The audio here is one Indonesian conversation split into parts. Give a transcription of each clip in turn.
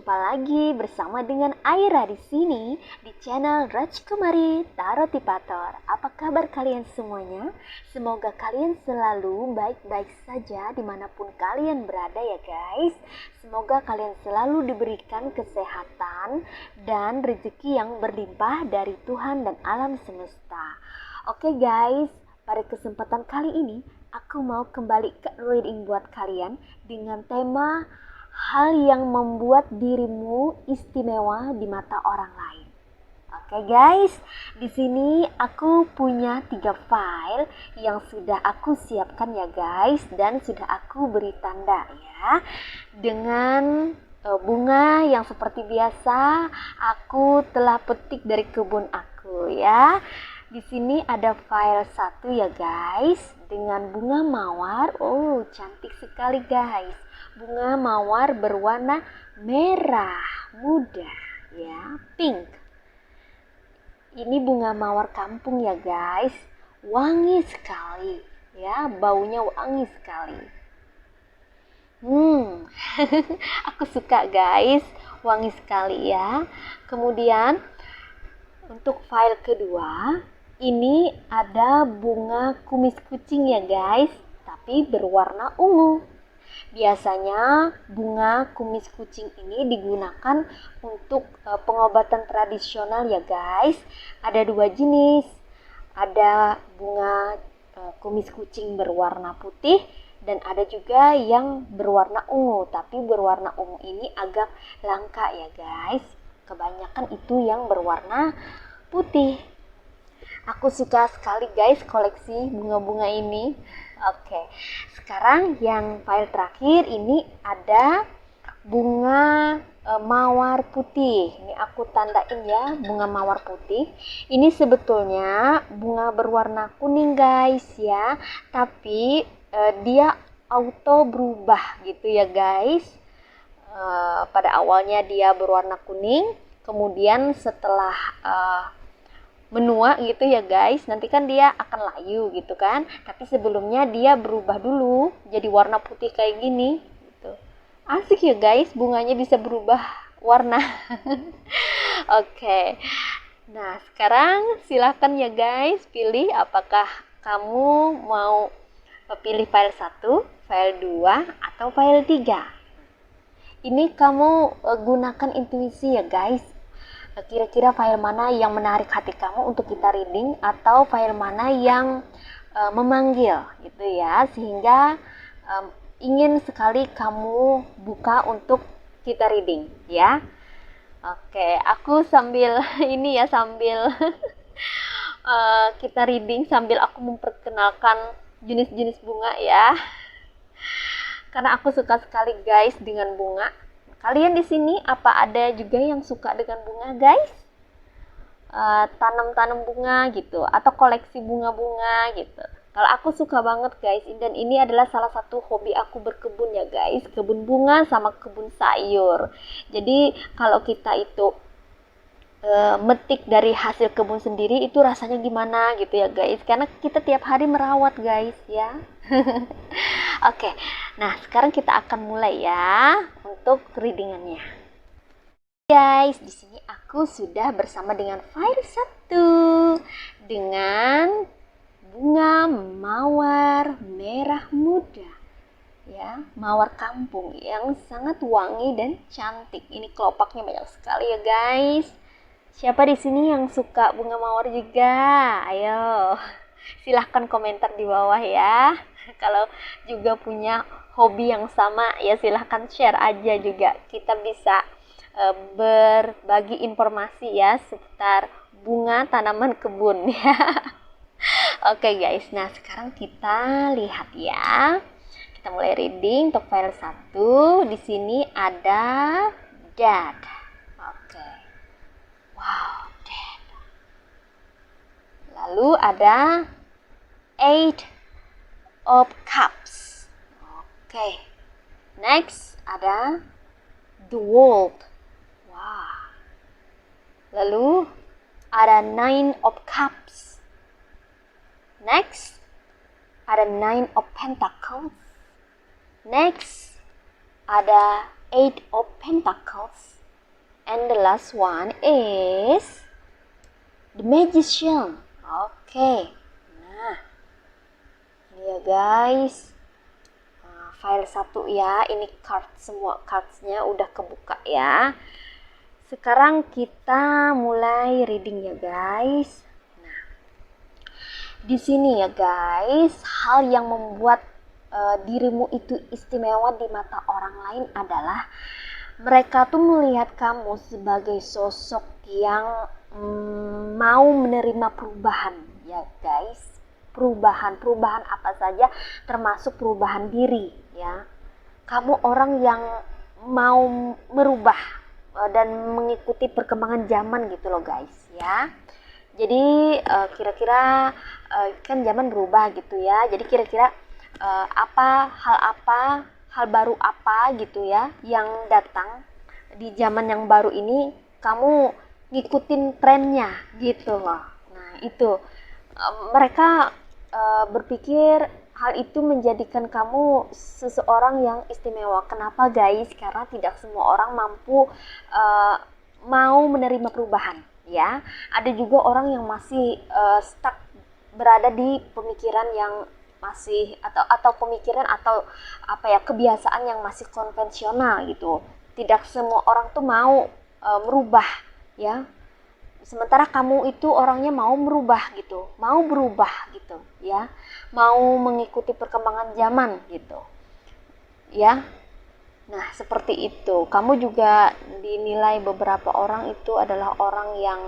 Jumpa lagi bersama dengan Aira di sini di channel Rajkumari Tarotipator. Apa kabar kalian semuanya? Semoga kalian selalu baik-baik saja dimanapun kalian berada ya guys. Semoga kalian selalu diberikan kesehatan dan rezeki yang berlimpah dari Tuhan dan alam semesta. Oke guys, pada kesempatan kali ini aku mau kembali ke reading buat kalian dengan tema hal yang membuat dirimu istimewa di mata orang lain. Oke guys, di sini aku punya 3 file yang sudah aku siapkan ya guys, dan sudah aku beri tanda ya. Dengan bunga yang seperti biasa aku telah petik dari kebun aku ya. Di sini ada file 1 ya guys, dengan bunga mawar. Oh, cantik sekali guys. Bunga mawar berwarna merah muda ya, pink. Ini bunga mawar kampung ya guys. Wangi sekali ya, baunya wangi sekali. Aku suka guys, wangi sekali ya. Kemudian untuk file kedua, ini ada bunga kumis kucing ya guys, tapi berwarna ungu. Biasanya bunga kumis kucing ini digunakan untuk pengobatan tradisional ya guys. Ada 2 jenis. Ada bunga kumis kucing berwarna putih dan ada juga yang berwarna ungu. Tapi berwarna ungu ini agak langka ya guys. Kebanyakan itu yang berwarna putih. Aku suka sekali guys koleksi bunga-bunga ini. Oke, sekarang yang file terakhir ini ada bunga mawar putih. Ini aku tandain ya, bunga mawar putih. Ini sebetulnya bunga berwarna kuning guys ya, tapi dia auto berubah gitu ya guys. Pada awalnya dia berwarna kuning, kemudian setelah menua gitu ya guys, nanti kan dia akan layu gitu kan, tapi sebelumnya dia berubah dulu jadi warna putih kayak gini gitu. Asik ya guys, bunganya bisa berubah warna. Oke. Nah sekarang silahkan ya guys pilih apakah kamu mau pilih file 1, file 2, atau file 3. Ini kamu gunakan intuisi ya guys. Kira-kira file mana yang menarik hati kamu untuk kita reading, atau file mana yang memanggil gitu ya, sehingga ingin sekali kamu buka untuk kita reading ya. Oke, aku sambil ini ya, sambil kita reading sambil aku memperkenalkan jenis-jenis bunga ya, karena aku suka sekali guys dengan bunga. Kalian di sini apa ada juga yang suka dengan bunga guys? Tanam-tanam bunga gitu, atau koleksi bunga-bunga gitu. Kalau aku suka banget guys, dan ini adalah salah satu hobi aku berkebun ya guys, kebun bunga sama kebun sayur. Jadi kalau kita itu metik dari hasil kebun sendiri itu rasanya gimana gitu ya guys, karena kita tiap hari merawat guys ya. Oke, nah sekarang kita akan mulai ya untuk readingannya. Guys, di sini aku sudah bersama dengan file 1 dengan bunga mawar merah muda ya, mawar kampung yang sangat wangi dan cantik. Ini kelopaknya banyak sekali ya guys. Siapa di sini yang suka bunga mawar juga? Ayo, silahkan komentar di bawah ya. Kalau juga punya hobi yang sama ya silahkan share aja juga. Kita bisa berbagi informasi ya seputar bunga tanaman kebun ya. Oke guys, nah sekarang kita lihat ya. Kita mulai reading untuk file 1. Di sini ada dad. Oke. Wow, dad. Lalu ada 8 of cups. Oke. Next ada the world. Wah. Lalu ada 9 of cups. Next ada 9 of pentacles. Next ada 8 of pentacles. And the last one is the magician. Oke. Nah, ini ya guys. File 1 ya. Ini semua cards-nya udah kebuka ya. Sekarang kita mulai reading ya guys. Nah, di sini ya guys, hal yang membuat dirimu itu istimewa di mata orang lain adalah mereka tuh melihat kamu sebagai sosok yang mau menerima perubahan ya guys. Perubahan apa saja, termasuk perubahan diri ya. Kamu orang yang mau merubah dan mengikuti perkembangan zaman gitu loh guys ya. Jadi kira-kira kan zaman berubah gitu ya. Jadi kira-kira hal baru apa gitu ya yang datang di zaman yang baru ini, kamu ngikutin trennya gitu loh. Nah itu mereka berpikir hal itu menjadikan kamu seseorang yang istimewa. Kenapa guys? Karena tidak semua orang mampu mau menerima perubahan ya. Ada juga orang yang masih stuck, berada di pemikiran yang masih atau pemikiran atau kebiasaan yang masih konvensional gitu. Tidak semua orang tuh mau merubah ya. Sementara kamu itu orangnya mau merubah gitu, mau berubah gitu ya, mau mengikuti perkembangan zaman gitu ya. Nah seperti itu. Kamu juga dinilai beberapa orang itu adalah orang yang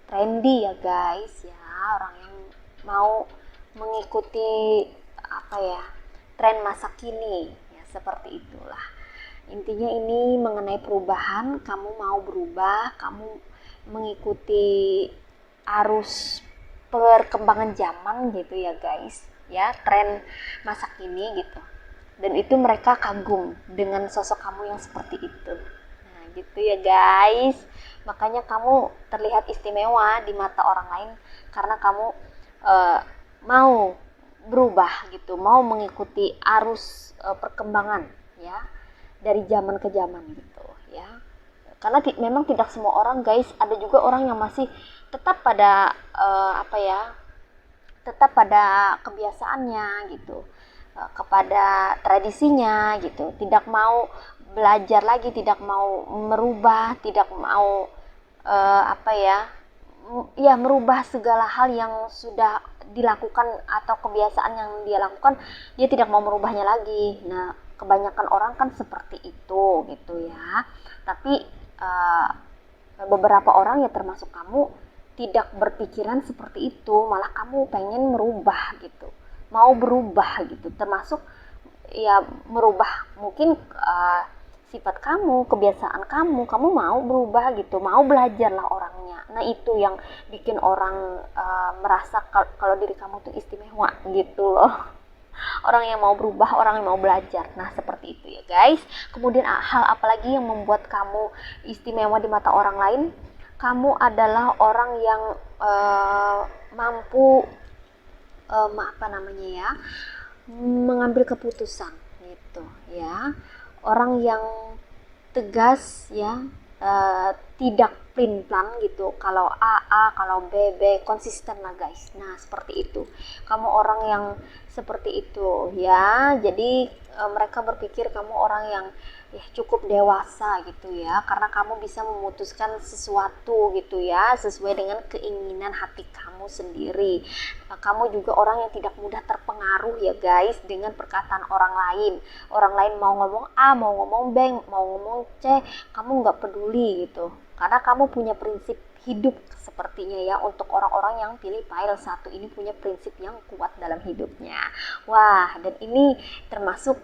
trendy ya guys ya, orang yang mau mengikuti tren masa kini ya, seperti itulah. Intinya ini mengenai perubahan. Kamu mau berubah, kamu mengikuti arus perkembangan zaman gitu ya guys ya, tren masa kini gitu. Dan itu mereka kagum dengan sosok kamu yang seperti itu. Nah gitu ya guys, makanya kamu terlihat istimewa di mata orang lain karena kamu mau berubah gitu, mau mengikuti arus perkembangan ya, dari zaman ke zaman gitu ya. Karena memang tidak semua orang guys, ada juga orang yang masih tetap pada tetap pada kebiasaannya gitu, kepada tradisinya gitu, tidak mau belajar lagi, tidak mau merubah, tidak mau merubah segala hal yang sudah dilakukan atau kebiasaan yang dia lakukan, dia tidak mau merubahnya lagi. Nah kebanyakan orang kan seperti itu gitu ya. Tapi beberapa orang ya termasuk kamu tidak berpikiran seperti itu, malah kamu pengen merubah gitu, mau berubah gitu, termasuk ya merubah mungkin sifat kamu, kebiasaan kamu mau berubah gitu, mau belajar lah orangnya. Nah itu yang bikin orang merasa kalau diri kamu tuh istimewa gitu loh. Orang yang mau berubah, orang yang mau belajar. Nah seperti itu ya guys. Kemudian hal apalagi yang membuat kamu istimewa di mata orang lain? Kamu adalah orang yang mampu mengambil keputusan gitu ya. Orang yang tegas ya, tidak plan gitu. Kalau A, kalau B, konsisten lah guys. Nah seperti itu. Kamu orang yang seperti itu ya. Jadi mereka berpikir kamu orang yang ya cukup dewasa gitu ya, karena kamu bisa memutuskan sesuatu gitu ya, sesuai dengan keinginan hati kamu sendiri. Kamu juga orang yang tidak mudah terpengaruh ya guys dengan perkataan orang lain. Orang lain mau ngomong A, mau ngomong B, mau ngomong C, kamu nggak peduli gitu, karena kamu punya prinsip hidup. Sepertinya ya, untuk orang-orang yang pilih file 1 ini punya prinsip yang kuat dalam hidupnya. Wah, dan ini termasuk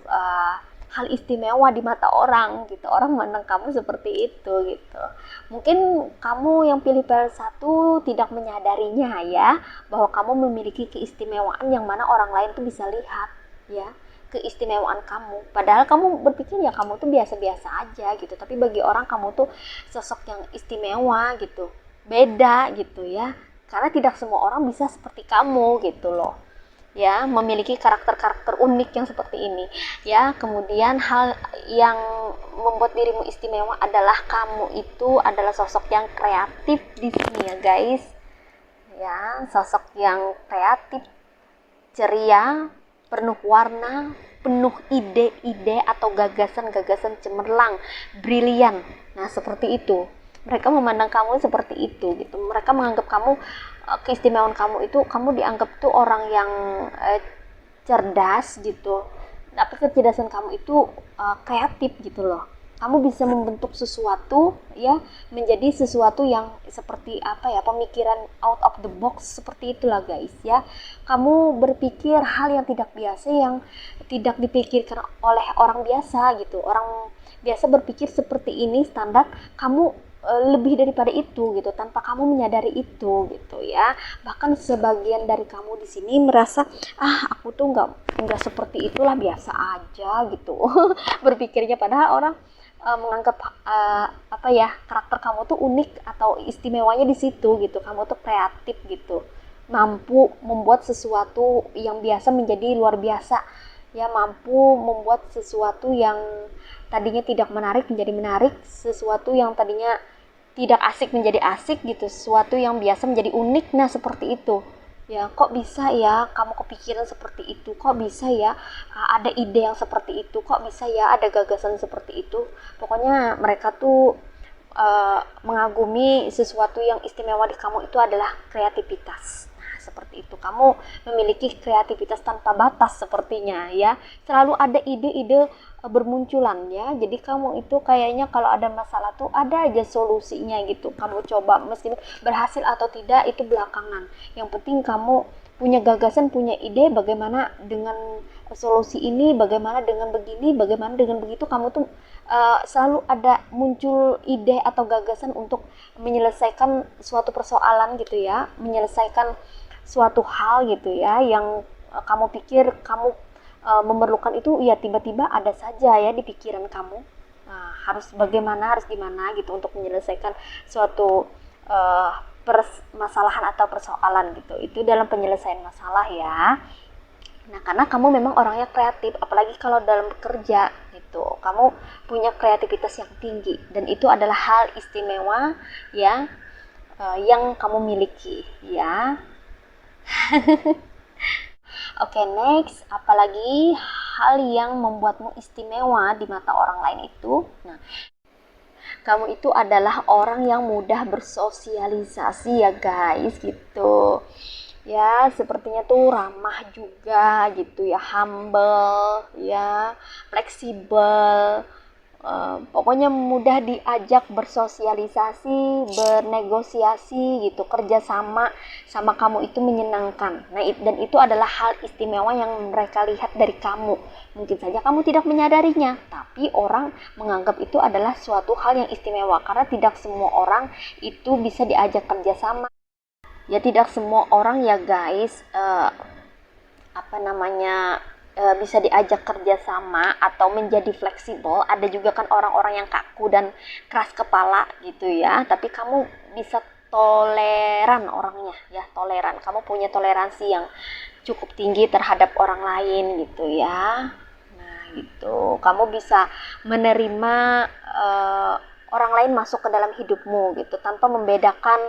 hal istimewa di mata orang gitu. Orang memandang kamu seperti itu gitu. Mungkin kamu yang pilih file 1 tidak menyadarinya ya, bahwa kamu memiliki keistimewaan yang mana orang lain tuh bisa lihat ya, keistimewaan kamu. Padahal kamu berpikir ya kamu tuh biasa-biasa aja gitu, tapi bagi orang kamu tuh sosok yang istimewa gitu, beda gitu ya, karena tidak semua orang bisa seperti kamu gitu loh. ya, memiliki karakter-karakter unik yang seperti ini ya. Kemudian hal yang membuat dirimu istimewa adalah kamu itu adalah sosok yang kreatif di sini ya guys. Ya, sosok yang kreatif, ceria, penuh warna, penuh ide-ide atau gagasan-gagasan cemerlang, brilian. Nah, seperti itu. Mereka memandang kamu seperti itu gitu. Mereka menganggap kamu, keistimewaan kamu itu, kamu dianggap tuh orang yang cerdas gitu. Tapi kecerdasan kamu itu kreatif gitu loh. Kamu bisa membentuk sesuatu ya menjadi sesuatu yang seperti apa ya, pemikiran out of the box seperti itulah guys ya. Kamu berpikir hal yang tidak biasa, yang tidak dipikirkan oleh orang biasa gitu. Orang biasa berpikir seperti ini standar, kamu lebih daripada itu gitu, tanpa kamu menyadari itu gitu ya. Bahkan sebagian dari kamu di sini merasa, aku tuh nggak seperti itulah, biasa aja gitu. Berpikirnya, padahal orang menganggap apa ya, karakter kamu tuh unik atau istimewanya di situ gitu. Kamu tuh kreatif gitu, mampu membuat sesuatu yang biasa menjadi luar biasa ya, mampu membuat sesuatu yang tadinya tidak menarik menjadi menarik, sesuatu yang tadinya tidak asik menjadi asik gitu, sesuatu yang biasa menjadi unik. Nah, seperti itu ya. Kok bisa ya kamu kepikiran seperti itu, kok bisa ya ada ide yang seperti itu, kok bisa ya ada gagasan seperti itu. Pokoknya mereka tuh mengagumi sesuatu yang istimewa di kamu itu adalah kreativitas. Nah, seperti itu. Kamu memiliki kreativitas tanpa batas sepertinya ya. Selalu ada ide-ide bermunculan ya. Jadi kamu itu kayaknya kalau ada masalah tuh ada aja solusinya gitu. Kamu coba, meskipun berhasil atau tidak itu belakangan. Yang penting kamu punya gagasan, punya ide bagaimana dengan solusi ini, bagaimana dengan begini, bagaimana dengan begitu. Kamu tuh selalu ada muncul ide atau gagasan untuk menyelesaikan suatu persoalan gitu ya, menyelesaikan suatu hal gitu ya yang kamu pikir kamu memerlukan itu ya, tiba-tiba ada saja ya di pikiran kamu. Nah, harus bagaimana, harus gimana gitu untuk menyelesaikan suatu permasalahan atau persoalan gitu. Itu dalam penyelesaian masalah ya. Nah, karena kamu memang orangnya kreatif, apalagi kalau dalam bekerja gitu. Kamu punya kreativitas yang tinggi dan itu adalah hal istimewa ya, yang kamu miliki ya. Oke, next, apalagi hal yang membuatmu istimewa di mata orang lain itu? Nah, kamu itu adalah orang yang mudah bersosialisasi ya guys gitu. Ya, sepertinya tuh ramah juga gitu ya, humble ya, fleksibel. Pokoknya mudah diajak bersosialisasi, bernegosiasi gitu, kerjasama sama kamu itu menyenangkan. Nah, dan itu adalah hal istimewa yang mereka lihat dari kamu. Mungkin saja kamu tidak menyadarinya, tapi orang menganggap itu adalah suatu hal yang istimewa karena tidak semua orang itu bisa diajak kerjasama. Ya, tidak semua orang ya guys, bisa diajak kerjasama atau menjadi fleksibel. Ada juga kan orang-orang yang kaku dan keras kepala gitu ya, tapi kamu bisa toleran orangnya ya, toleran. Kamu punya toleransi yang cukup tinggi terhadap orang lain gitu ya. Nah gitu, kamu bisa menerima orang lain masuk ke dalam hidupmu gitu, tanpa membedakan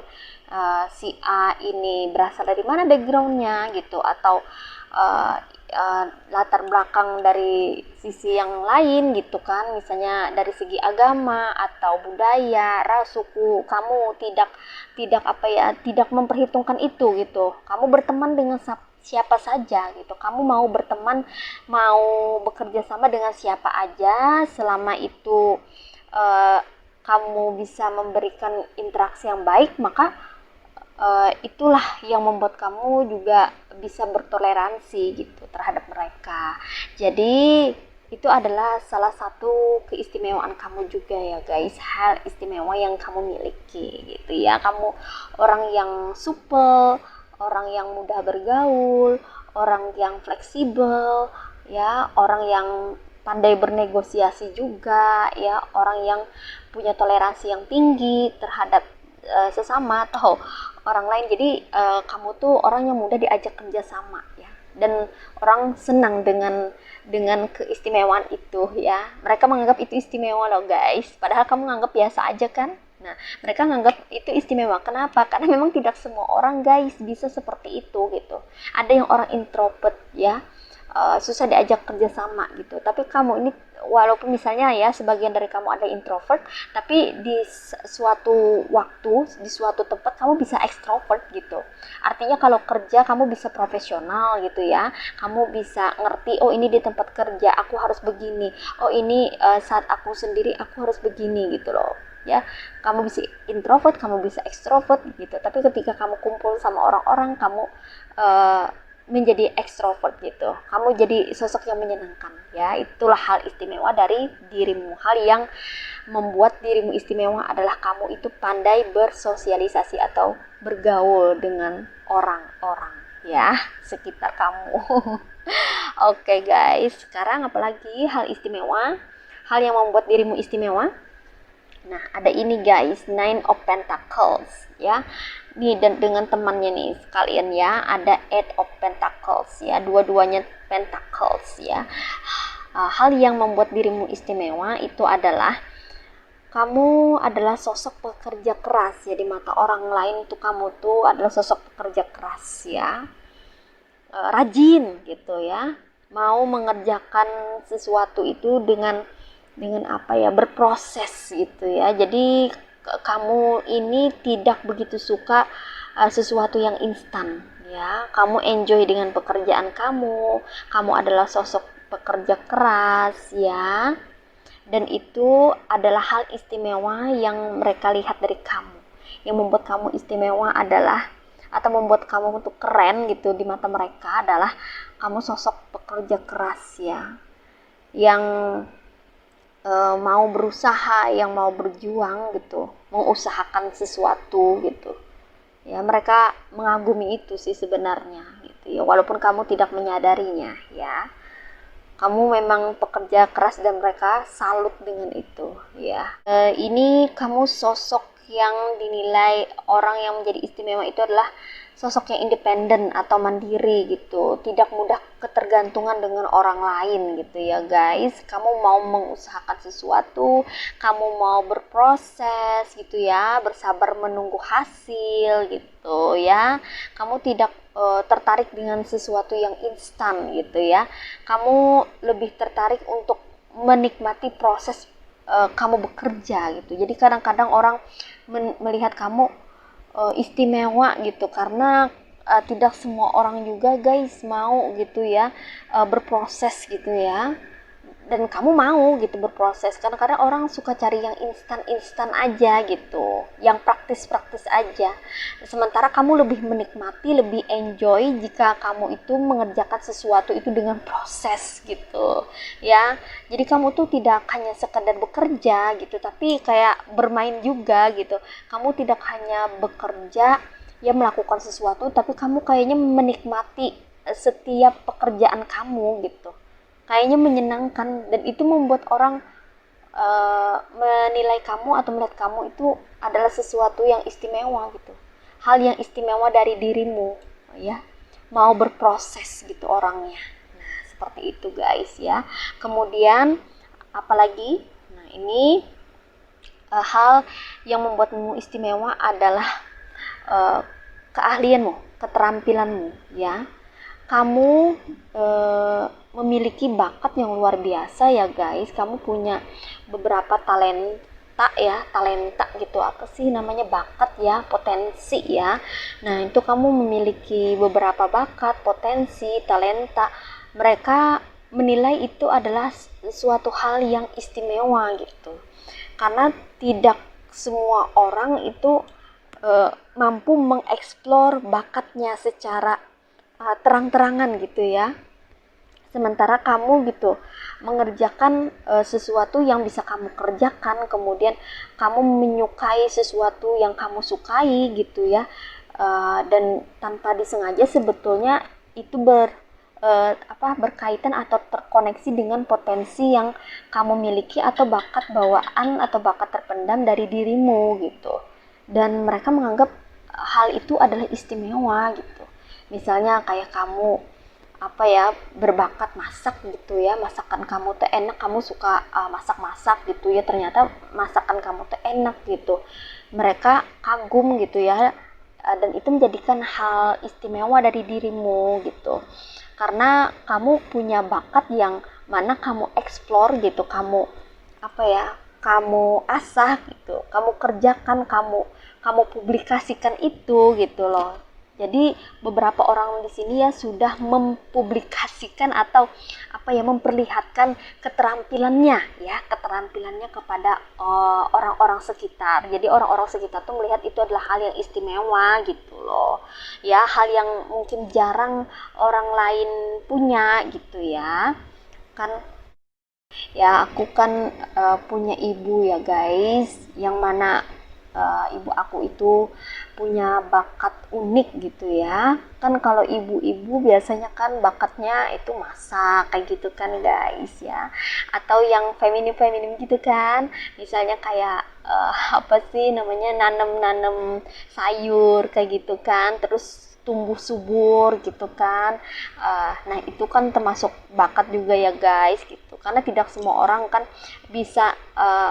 si A ini berasal dari mana backgroundnya gitu, atau latar belakang dari sisi yang lain gitu kan, misalnya dari segi agama atau budaya, ras, suku. Kamu tidak memperhitungkan itu gitu. Kamu berteman dengan siapa saja gitu. Kamu mau berteman, mau bekerja sama dengan siapa aja selama itu kamu bisa memberikan interaksi yang baik, maka itulah yang membuat kamu juga bisa bertoleransi gitu terhadap mereka. Jadi itu adalah salah satu keistimewaan kamu juga ya guys, hal istimewa yang kamu miliki gitu ya. Kamu orang yang supel, orang yang mudah bergaul, orang yang fleksibel ya, orang yang pandai bernegosiasi juga ya, orang yang punya toleransi yang tinggi terhadap sesama atau orang lain. Jadi kamu tuh orang yang mudah diajak kerja sama ya. dan orang senang dengan keistimewaan itu ya. Mereka menganggap itu istimewa loh guys, padahal kamu menganggap biasa aja kan. Nah, mereka menganggap itu istimewa. Kenapa? Karena memang tidak semua orang guys bisa seperti itu gitu. Ada yang orang introvert ya, susah diajak kerja sama gitu. Tapi kamu ini, walaupun misalnya ya sebagian dari kamu ada introvert, tapi di suatu waktu, di suatu tempat kamu bisa extrovert gitu. Artinya kalau kerja kamu bisa profesional gitu ya. Kamu bisa ngerti, oh ini di tempat kerja aku harus begini. Oh ini saat aku sendiri aku harus begini gitu loh. Ya, kamu bisa introvert, kamu bisa extrovert gitu. Tapi ketika kamu kumpul sama orang-orang, kamu menjadi extrovert gitu. Kamu jadi sosok yang menyenangkan ya. Itulah hal istimewa dari dirimu. Hal yang membuat dirimu istimewa adalah kamu itu pandai bersosialisasi atau bergaul dengan orang-orang ya sekitar kamu. Oke guys, sekarang apalagi hal istimewa? Hal yang membuat dirimu istimewa? Nah, ada ini guys, Nine of Pentacles ya. Nih dan dengan temannya nih sekalian ya, ada Eight of Pentacles ya, dua-duanya Pentacles ya. Hal yang membuat dirimu istimewa itu adalah kamu adalah sosok pekerja keras ya, di mata orang lain tuh kamu tuh adalah sosok pekerja keras ya. Rajin gitu ya. Mau mengerjakan sesuatu itu dengan apa ya, berproses gitu ya. Jadi kamu ini tidak begitu suka sesuatu yang instan ya. Kamu enjoy dengan pekerjaan kamu adalah sosok pekerja keras ya, dan itu adalah hal istimewa yang mereka lihat dari kamu. Yang membuat kamu istimewa adalah, atau membuat kamu untuk keren gitu di mata mereka adalah kamu sosok pekerja keras ya, yang mau berusaha, yang mau berjuang gitu, mengusahakan sesuatu gitu ya. Mereka mengagumi itu sih sebenarnya gitu ya, walaupun kamu tidak menyadarinya ya. Kamu memang pekerja keras dan mereka salut dengan itu ya. Ini kamu sosok yang dinilai orang yang menjadi istimewa itu adalah sosok yang independen atau mandiri gitu, tidak mudah ketergantungan dengan orang lain gitu ya guys. Kamu mau mengusahakan sesuatu, kamu mau berproses gitu ya, bersabar menunggu hasil gitu ya. Kamu tidak tertarik dengan sesuatu yang instan gitu ya. Kamu lebih tertarik untuk menikmati proses kamu bekerja gitu. Jadi kadang-kadang orang melihat kamu istimewa gitu, karena tidak semua orang juga guys mau gitu ya berproses gitu ya, dan kamu mau gitu berproses. Kadang-kadang orang suka cari yang instan-instan aja gitu, yang praktis-praktis aja, sementara kamu lebih menikmati, lebih enjoy jika kamu itu mengerjakan sesuatu itu dengan proses gitu ya. Jadi kamu tuh tidak hanya sekedar bekerja gitu, tapi kayak bermain juga gitu. Kamu tidak hanya bekerja ya, melakukan sesuatu, tapi kamu kayaknya menikmati setiap pekerjaan kamu gitu, kayaknya menyenangkan. Dan itu membuat orang menilai kamu atau melihat kamu itu adalah sesuatu yang istimewa gitu, hal yang istimewa dari dirimu ya. Mau berproses gitu orangnya. Nah seperti itu guys ya. Kemudian apalagi, nah ini hal yang membuatmu istimewa adalah keahlianmu, keterampilanmu ya. Kamu memiliki bakat yang luar biasa ya guys. Kamu punya beberapa talenta ya, talenta gitu, apa sih namanya, bakat ya, potensi ya. Nah itu kamu memiliki beberapa bakat, potensi, talenta. Mereka menilai itu adalah suatu hal yang istimewa gitu, karena tidak semua orang itu mampu mengeksplor bakatnya secara terang-terangan gitu ya. Sementara kamu gitu mengerjakan sesuatu yang bisa kamu kerjakan, kemudian kamu menyukai sesuatu yang kamu sukai gitu ya, dan tanpa disengaja sebetulnya itu berkaitan atau terkoneksi dengan potensi yang kamu miliki, atau bakat bawaan atau bakat terpendam dari dirimu gitu. Dan mereka menganggap hal itu adalah istimewa gitu. Misalnya kayak kamu apa ya, berbakat masak gitu ya, masakan kamu tuh enak, kamu suka masak-masak gitu ya, ternyata masakan kamu tuh enak gitu, mereka kagum gitu ya, dan itu menjadikan hal istimewa dari dirimu gitu, karena kamu punya bakat yang mana kamu explore gitu, kamu apa ya, kamu asah gitu, kamu kerjakan, kamu publikasikan itu gitu loh. Jadi beberapa orang di sini ya sudah mempublikasikan atau apa ya, memperlihatkan keterampilannya ya, keterampilannya kepada orang-orang sekitar. Jadi orang-orang sekitar tuh melihat itu adalah hal yang istimewa gitu loh. Ya, hal yang mungkin jarang orang lain punya gitu ya. Kan ya aku kan punya ibu ya guys, yang mana ibu aku itu punya bakat unik gitu ya. Kan kalau ibu-ibu biasanya kan bakatnya itu masak kayak gitu kan guys ya. Atau yang feminim-feminim gitu kan. Misalnya kayak apa sih namanya, nanem-nanem sayur kayak gitu kan. Terus tumbuh subur gitu kan. Nah itu kan termasuk bakat juga ya guys gitu, karena tidak semua orang kan bisa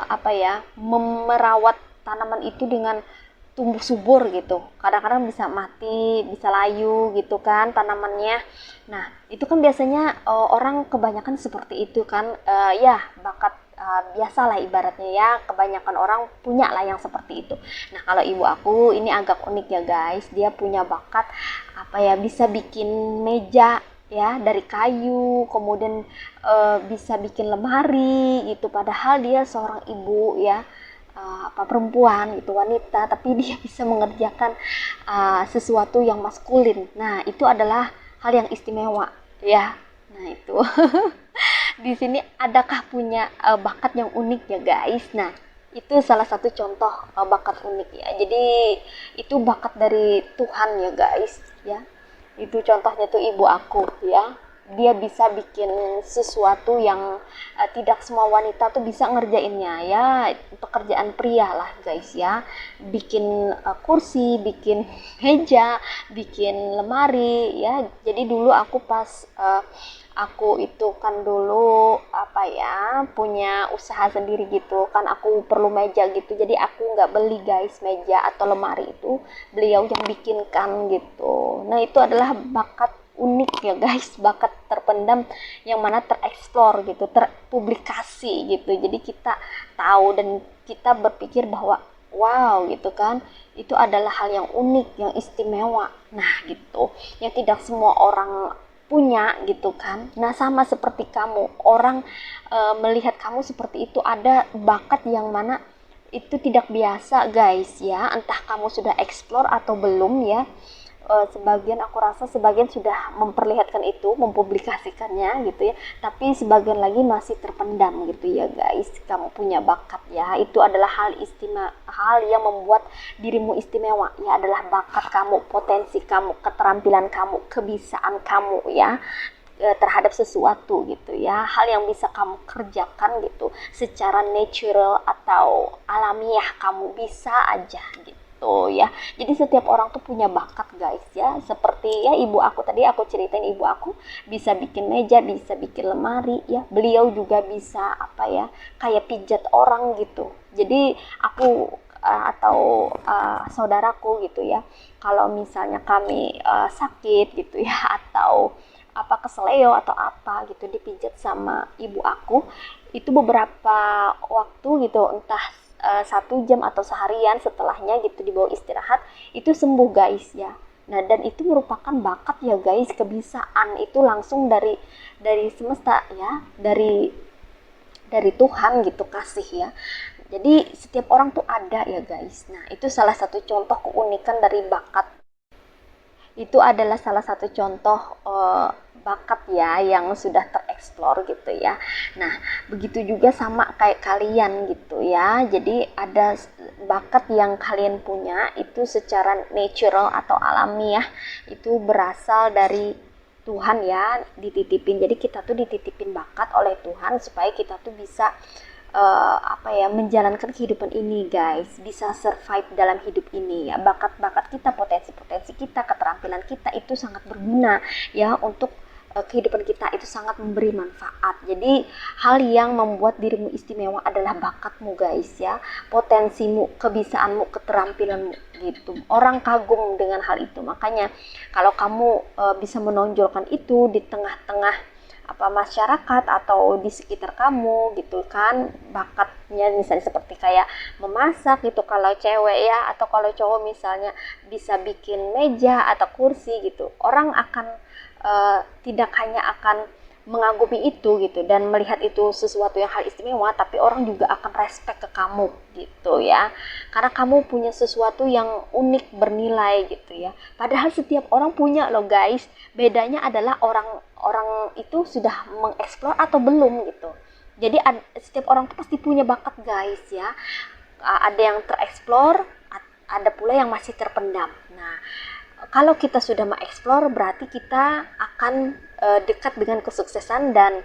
apa ya, merawat tanaman itu dengan tumbuh subur gitu, kadang-kadang bisa mati, bisa layu gitu kan tanamannya. Nah itu kan biasanya orang kebanyakan seperti itu kan, ya bakat biasa lah ibaratnya ya, kebanyakan orang punya lah yang seperti itu. Nah kalau ibu aku ini agak unik ya guys, dia punya bakat apa ya, bisa bikin meja ya dari kayu, kemudian bisa bikin lemari gitu, padahal dia seorang ibu ya, apa perempuan gitu, wanita, tapi dia bisa mengerjakan sesuatu yang maskulin. Nah itu adalah hal yang istimewa ya. Nah itu di sini adakah punya bakat yang unik ya guys. Nah itu salah satu contoh bakat unik ya, jadi itu bakat dari Tuhan ya guys ya. Itu contohnya tuh ibu aku ya, dia bisa bikin sesuatu yang tidak semua wanita tuh bisa ngerjainnya ya, pekerjaan pria lah guys ya, bikin kursi, bikin meja, bikin lemari ya. Jadi dulu aku pas aku itu kan dulu apa ya, punya usaha sendiri gitu kan, aku perlu meja gitu, jadi aku nggak beli guys meja atau lemari, itu beliau yang bikinkan gitu. Nah itu adalah bakat unik ya guys, bakat terpendam yang mana tereksplor gitu, terpublikasi gitu, jadi kita tahu dan kita berpikir bahwa wow gitu kan, itu adalah hal yang unik, yang istimewa. Nah gitu, yang tidak semua orang punya gitu kan. Nah sama seperti kamu, orang melihat kamu seperti itu, ada bakat yang mana itu tidak biasa guys ya, entah kamu sudah explore atau belum ya. Sebagian, aku rasa sebagian sudah memperlihatkan itu, mempublikasikannya gitu ya, tapi sebagian lagi masih terpendam gitu ya guys. Kamu punya bakat ya, itu adalah hal istimewa, hal yang membuat dirimu istimewa ya, adalah bakat kamu, potensi kamu, keterampilan kamu, kebisaan kamu ya terhadap sesuatu gitu ya, hal yang bisa kamu kerjakan gitu secara natural atau alamiah, kamu bisa aja gitu ya. Jadi setiap orang tuh punya bakat guys ya, seperti ya ibu aku tadi aku ceritain, ibu aku bisa bikin meja, bisa bikin lemari ya, beliau juga bisa apa ya, kayak pijat orang gitu. Jadi aku atau saudaraku gitu ya, kalau misalnya kami sakit gitu ya, atau apa keseleo atau apa gitu, dipijat sama ibu aku, itu beberapa waktu gitu, entah 1 jam atau seharian setelahnya gitu, dibawa istirahat, itu sembuh guys ya. Nah dan itu merupakan bakat ya guys, kebisaan itu langsung dari semesta ya, dari Tuhan gitu, kasih ya. Jadi setiap orang tuh ada ya guys. Nah itu salah satu contoh keunikan dari bakat, itu adalah salah satu contoh bakat ya yang sudah tereksplor gitu ya. Nah begitu juga sama kayak kalian gitu ya, jadi ada bakat yang kalian punya itu secara natural atau alamiah, itu berasal dari Tuhan ya, dititipin. Jadi kita tuh dititipin bakat oleh Tuhan supaya kita tuh bisa apa ya, menjalankan kehidupan ini guys, bisa survive dalam hidup ini ya. Bakat-bakat kita, potensi-potensi kita, keterampilan kita itu sangat berguna ya untuk kehidupan kita itu sangat memberi manfaat. Jadi hal yang membuat dirimu istimewa adalah bakatmu guys ya, potensimu, kebisaanmu, keterampilanmu gitu. Orang kagum dengan hal itu. Makanya kalau kamu bisa menonjolkan itu di tengah-tengah masyarakat atau di sekitar kamu gitu kan, bakatnya misalnya seperti kayak memasak gitu kalau cewek ya, atau kalau cowok misalnya bisa bikin meja atau kursi gitu, orang akan tidak hanya akan mengagumi itu gitu dan melihat itu sesuatu yang hal istimewa, tapi orang juga akan respect ke kamu gitu ya, karena kamu punya sesuatu yang unik, bernilai gitu ya. Padahal setiap orang punya loh guys, bedanya adalah orang itu sudah mengeksplor atau belum gitu. Jadi setiap orang tuh pasti punya bakat guys ya, ada yang tereksplor, ada pula yang masih terpendam. Nah, kalau kita sudah mengeksplor berarti kita akan dekat dengan kesuksesan dan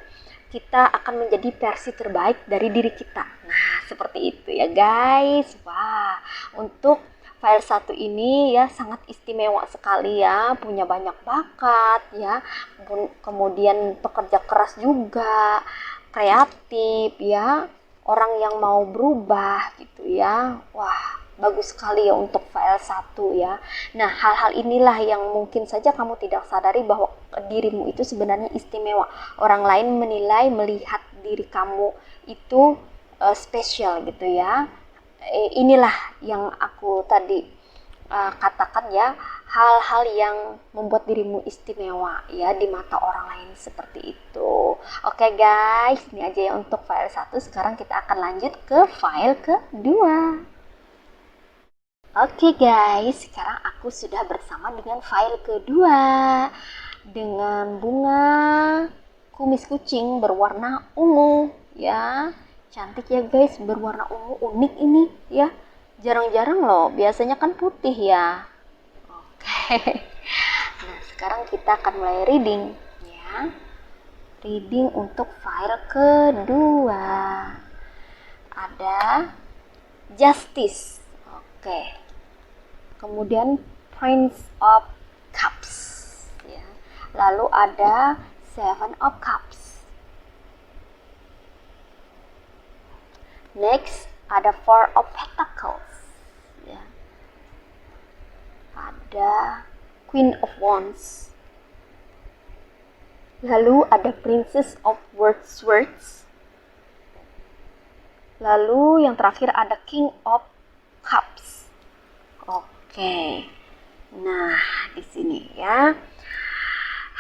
kita akan menjadi versi terbaik dari diri kita. Nah, seperti itu ya guys. Wah, untuk file 1 ini ya sangat istimewa sekali ya, punya banyak bakat ya, kemudian pekerja keras juga, kreatif ya, orang yang mau berubah gitu ya. Wah, bagus sekali ya untuk file 1 ya. Nah, hal-hal inilah yang mungkin saja kamu tidak sadari bahwa dirimu itu sebenarnya istimewa. Orang lain menilai, melihat diri kamu itu spesial gitu ya. Inilah yang aku tadi katakan ya, hal-hal yang membuat dirimu istimewa ya di mata orang lain, seperti itu. Oke guys, ini aja ya untuk file 1. Sekarang kita akan lanjut ke file kedua. Oke guys, sekarang aku sudah bersama dengan file kedua dengan bunga kumis kucing berwarna ungu ya. Cantik ya guys, berwarna ungu, unik ini ya. Jarang-jarang loh, biasanya kan putih ya. Oke. Nah, sekarang kita akan mulai reading ya. Reading untuk file kedua. Ada Justice. Oke. Kemudian Prince of Cups ya. Lalu ada Seven of Cups. Next ada Four of Pentacles ya. Ada Queen of Wands. Lalu ada Princess of Swords. Lalu yang terakhir ada King of Cups. Oke. Nah, di sini ya.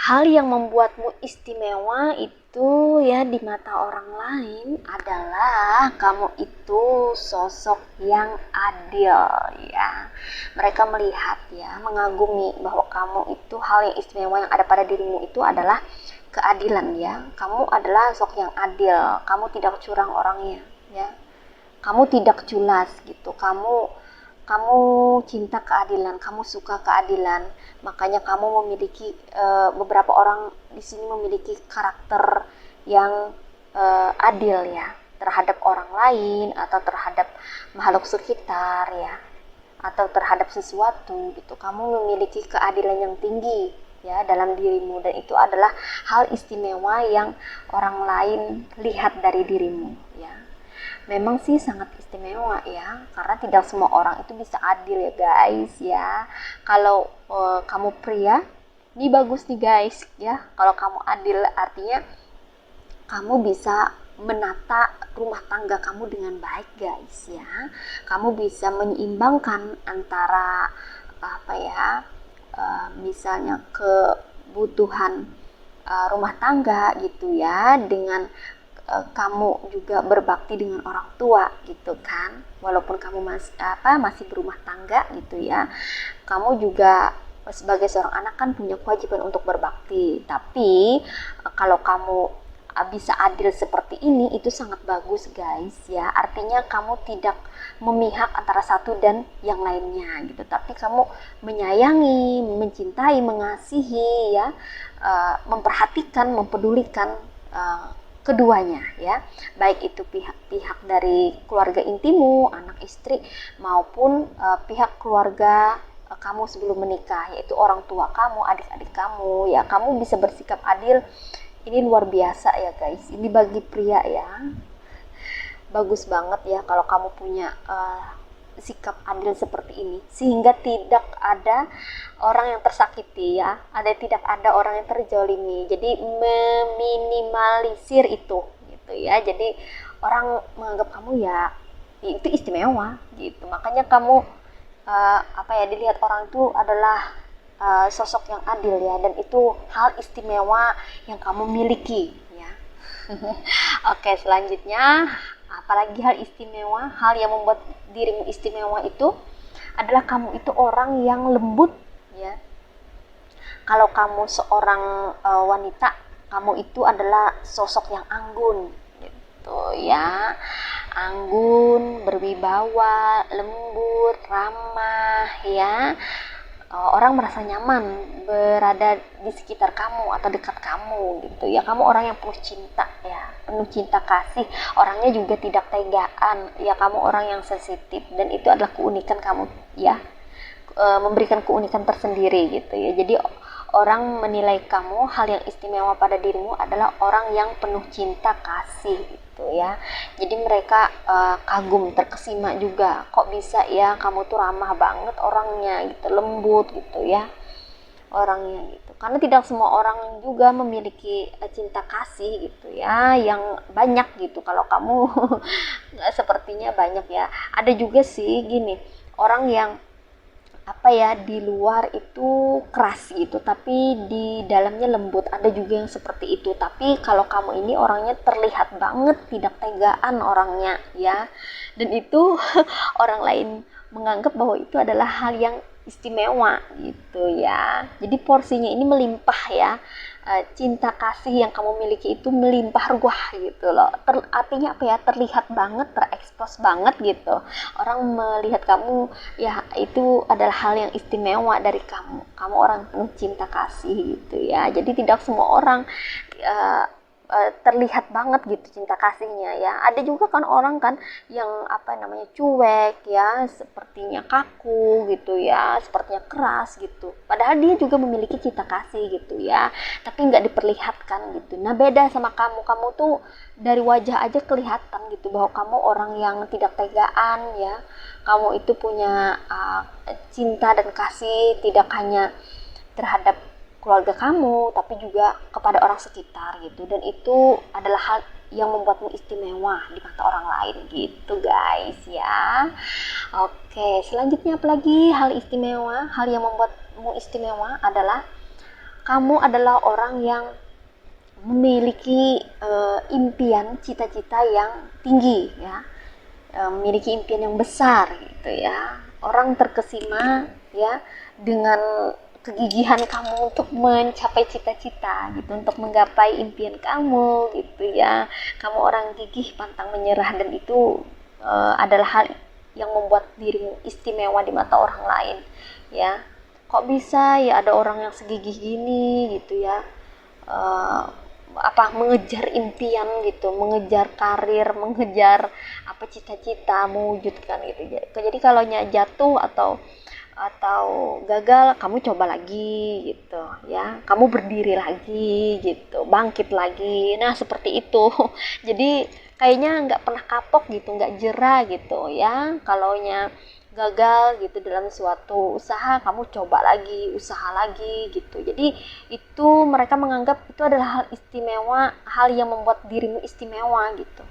Hal yang membuatmu istimewa itu ya di mata orang lain adalah kamu itu sosok yang adil ya. Mereka melihat ya, mengagumi bahwa kamu itu hal yang istimewa yang ada pada dirimu itu adalah keadilan ya. Kamu adalah sosok yang adil, kamu tidak curang orangnya ya. Kamu tidak culas gitu. Kamu cinta keadilan, kamu suka keadilan, makanya kamu memiliki beberapa orang di sini memiliki karakter yang adil ya terhadap orang lain atau terhadap makhluk sekitar ya, atau terhadap sesuatu gitu. Kamu memiliki keadilan yang tinggi ya dalam dirimu, dan itu adalah hal istimewa yang orang lain lihat dari dirimu ya. Memang sih sangat istimewa ya, karena tidak semua orang itu bisa adil ya guys ya. Kalau kamu pria, ini bagus nih guys ya. Kalau kamu adil artinya kamu bisa menata rumah tangga kamu dengan baik guys ya. Kamu bisa menyeimbangkan antara misalnya kebutuhan rumah tangga gitu ya, dengan kamu juga berbakti dengan orang tua gitu kan, walaupun kamu masih berumah tangga gitu ya. Kamu juga sebagai seorang anak kan punya kewajiban untuk berbakti, tapi kalau kamu bisa adil seperti ini itu sangat bagus guys ya. Artinya kamu tidak memihak antara satu dan yang lainnya gitu, tapi kamu menyayangi, mencintai, mengasihi ya, memperhatikan, mempedulikan keduanya ya, baik itu pihak dari keluarga intimu, anak istri, maupun pihak keluarga kamu sebelum menikah, yaitu orang tua kamu, adik-adik kamu, ya kamu bisa bersikap adil. Ini luar biasa ya guys, ini bagi pria ya, bagus banget ya kalau kamu punya sikap adil seperti ini, sehingga tidak ada orang yang tersakiti ya, tidak ada orang yang terjolimi. Jadi meminimalisir itu gitu ya. Jadi orang menganggap kamu ya itu istimewa gitu. Makanya kamu dilihat orang itu adalah sosok yang adil ya, dan itu hal istimewa yang kamu miliki ya. Oke, selanjutnya apalagi hal istimewa, hal yang membuat dirimu istimewa itu adalah kamu itu orang yang lembut ya. Kalau kamu seorang wanita, kamu itu adalah sosok yang anggun gitu ya, anggun, berwibawa, lembut, ramah ya. Orang merasa nyaman berada di sekitar kamu atau dekat kamu gitu ya. Kamu orang yang penuh cinta ya, penuh cinta kasih, orangnya juga tidak tegaan ya. Kamu orang yang sensitif, dan itu adalah keunikan kamu ya, memberikan keunikan tersendiri gitu ya. Jadi orang menilai kamu, hal yang istimewa pada dirimu adalah orang yang penuh cinta kasih gitu ya. Jadi mereka kagum, terkesima juga, kok bisa ya kamu tuh ramah banget orangnya gitu, lembut gitu ya orangnya gitu. Karena tidak semua orang juga memiliki cinta kasih gitu ya yang banyak gitu. Kalau kamu sepertinya banyak ya. Ada juga sih gini, orang yang di luar itu keras gitu, tapi di dalamnya lembut. Ada juga yang seperti itu. Tapi kalau kamu ini orangnya terlihat banget tidak tegaan orangnya ya, dan itu orang lain menganggap bahwa itu adalah hal yang istimewa gitu ya. Jadi porsinya ini melimpah ya. Cinta kasih yang kamu miliki itu melimpah ruah gitu loh. Artinya terlihat banget, terekspos banget gitu. Orang melihat kamu ya, itu adalah hal yang istimewa dari kamu. Kamu orang penuh cinta kasih gitu ya. Jadi tidak semua orang terlihat banget gitu cinta kasihnya ya. Ada juga kan orang kan yang cuek ya, sepertinya kaku gitu ya, sepertinya keras gitu, padahal dia juga memiliki cinta kasih gitu ya, tapi nggak diperlihatkan gitu. Nah beda sama kamu tuh dari wajah aja kelihatan gitu bahwa kamu orang yang tidak tegaan ya. Kamu itu punya cinta dan kasih tidak hanya terhadap keluarga kamu, tapi juga kepada orang sekitar gitu. Dan itu adalah hal yang membuatmu istimewa di mata orang lain gitu guys ya. Oke, selanjutnya apalagi hal istimewa, hal yang membuatmu istimewa adalah kamu adalah orang yang memiliki impian, cita-cita yang tinggi ya, memiliki impian yang besar gitu ya. Orang terkesima ya dengan kegigihan kamu untuk mencapai cita-cita gitu, untuk menggapai impian kamu gitu ya. Kamu orang gigih, pantang menyerah, dan itu adalah hal yang membuat dirimu istimewa di mata orang lain ya. Kok bisa ya ada orang yang segigih gini gitu ya, mengejar impian gitu, mengejar karir, mengejar cita-cita, mewujudkan gitu. Jadi kalau jatuh atau gagal, kamu coba lagi gitu ya, kamu berdiri lagi gitu, bangkit lagi. Nah seperti itu. Jadi kayaknya nggak pernah kapok gitu, nggak jera gitu ya. Kalau gagal gitu dalam suatu usaha, kamu coba lagi, usaha lagi gitu. Jadi itu mereka menganggap itu adalah hal istimewa, hal yang membuat dirimu istimewa gitu.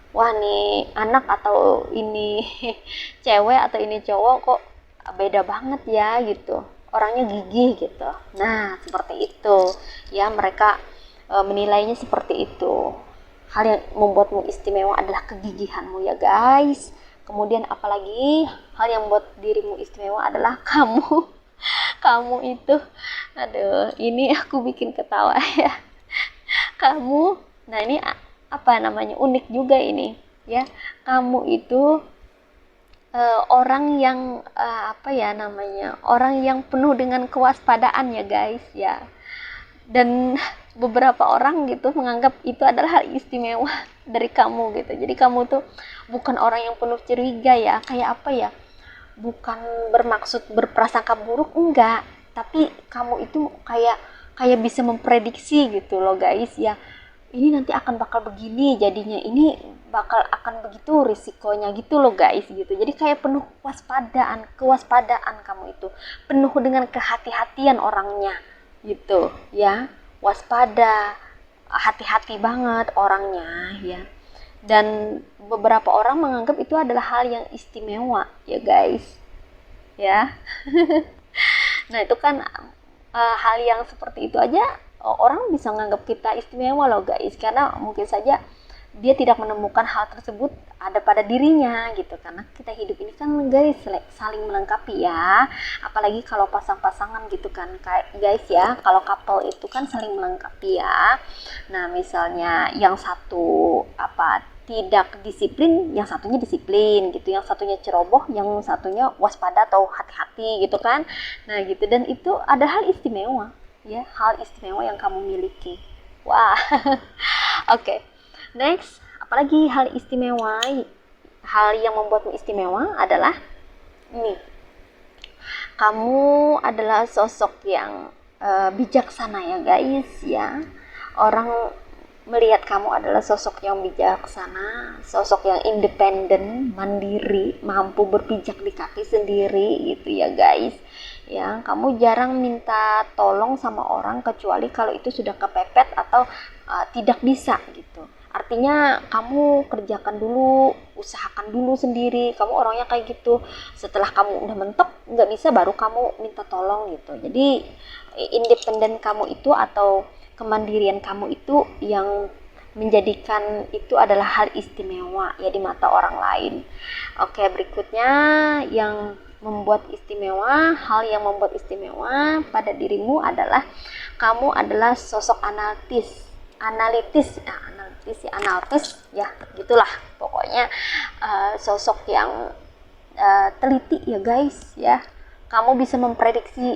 Wah nih anak atau ini cewek atau ini cowok kok beda banget ya gitu, orangnya gigih gitu. Nah seperti itu ya, mereka menilainya seperti itu. Hal yang membuatmu istimewa adalah kegigihanmu ya guys. Kemudian apalagi hal yang membuat dirimu istimewa adalah kamu itu, aduh ini aku bikin ketawa ya. Nah ini unik juga ini ya. Kamu itu orang yang orang yang penuh dengan kewaspadaan ya guys ya. Dan beberapa orang gitu menganggap itu adalah hal istimewa dari kamu gitu. Jadi kamu tuh bukan orang yang penuh curiga ya, kayak bukan bermaksud berprasangka buruk, enggak, tapi kamu itu kayak kayak bisa memprediksi gitu loh guys ya, ini nanti akan bakal begini jadinya, ini bakal akan begitu risikonya gitu loh guys gitu. Jadi kayak penuh kewaspadaan kamu itu, penuh dengan kehati-hatian orangnya gitu ya, waspada, hati-hati banget orangnya ya. Dan beberapa orang menganggap itu adalah hal yang istimewa ya guys ya. Nah itu kan hal yang seperti itu aja orang bisa menganggap kita istimewa loh guys, karena mungkin saja dia tidak menemukan hal tersebut ada pada dirinya gitu, karena kita hidup ini kan guys saling melengkapi ya, apalagi kalau pasang-pasangan gitu kan guys ya, kalau couple itu kan saling melengkapi ya. Nah misalnya yang satu tidak disiplin, yang satunya disiplin gitu, yang satunya ceroboh, yang satunya waspada atau hati-hati gitu kan. Nah gitu, dan itu ada hal istimewa ya, hal istimewa yang kamu miliki. Wah. Oke. Next, apalagi hal istimewa, hal yang membuatmu istimewa adalah ini, kamu adalah sosok yang bijaksana ya guys ya. Orang melihat kamu adalah sosok yang bijaksana, sosok yang independen, mandiri, mampu berpijak di kaki sendiri gitu ya guys. Ya, kamu jarang minta tolong sama orang kecuali kalau itu sudah kepepet atau tidak bisa gitu. Artinya kamu kerjakan dulu, usahakan dulu sendiri, kamu orangnya kayak gitu. Setelah kamu udah mentok nggak bisa, baru kamu minta tolong gitu. Jadi independen kamu itu atau kemandirian kamu itu yang menjadikan itu adalah hal istimewa ya di mata orang lain. Oke, berikutnya yang membuat istimewa, hal yang membuat istimewa pada dirimu adalah kamu adalah sosok analitis ya gitulah pokoknya, sosok yang teliti ya guys ya. Kamu bisa memprediksi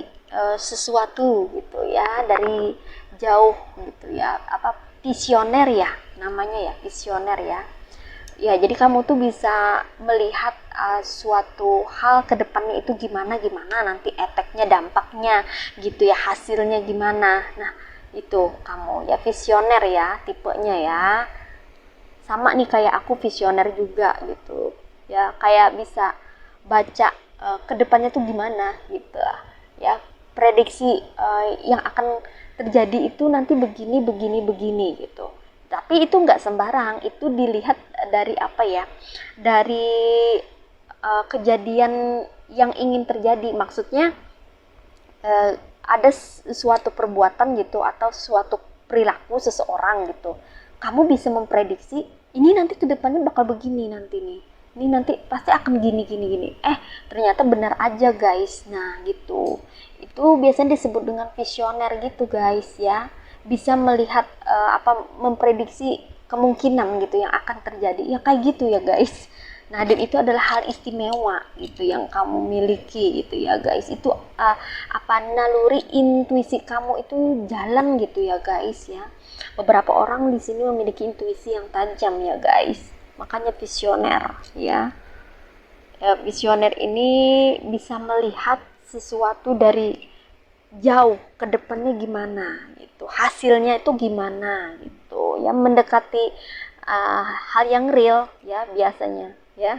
sesuatu gitu ya dari jauh gitu ya, visioner ya namanya ya, visioner ya. Ya jadi kamu tuh bisa melihat suatu hal ke depannya itu gimana nanti efeknya, dampaknya gitu ya, hasilnya gimana. Nah itu kamu ya visioner ya tipenya ya, sama nih kayak aku visioner juga gitu ya, kayak bisa baca ke depannya tuh gimana gitu ya, prediksi yang akan terjadi itu nanti begini gitu. Tapi itu nggak sembarang, itu dilihat dari apa ya, dari kejadian yang ingin terjadi, maksudnya ada suatu perbuatan gitu atau suatu perilaku seseorang gitu, kamu bisa memprediksi ini nanti kedepannya bakal begini nanti nih, ini nanti pasti akan gini ternyata benar aja guys. Nah gitu, itu biasanya disebut dengan visioner gitu guys ya, bisa melihat memprediksi kemungkinan gitu yang akan terjadi ya kayak gitu ya guys. Nah dan itu adalah hal istimewa gitu yang kamu miliki gitu ya guys, itu naluri intuisi kamu itu jalan gitu ya guys ya. Beberapa orang di sini memiliki intuisi yang tajam ya guys, makanya visioner ya. Visioner ini bisa melihat sesuatu dari jauh ke depannya gimana gitu, hasilnya itu gimana gitu ya, mendekati hal yang real ya biasanya ya,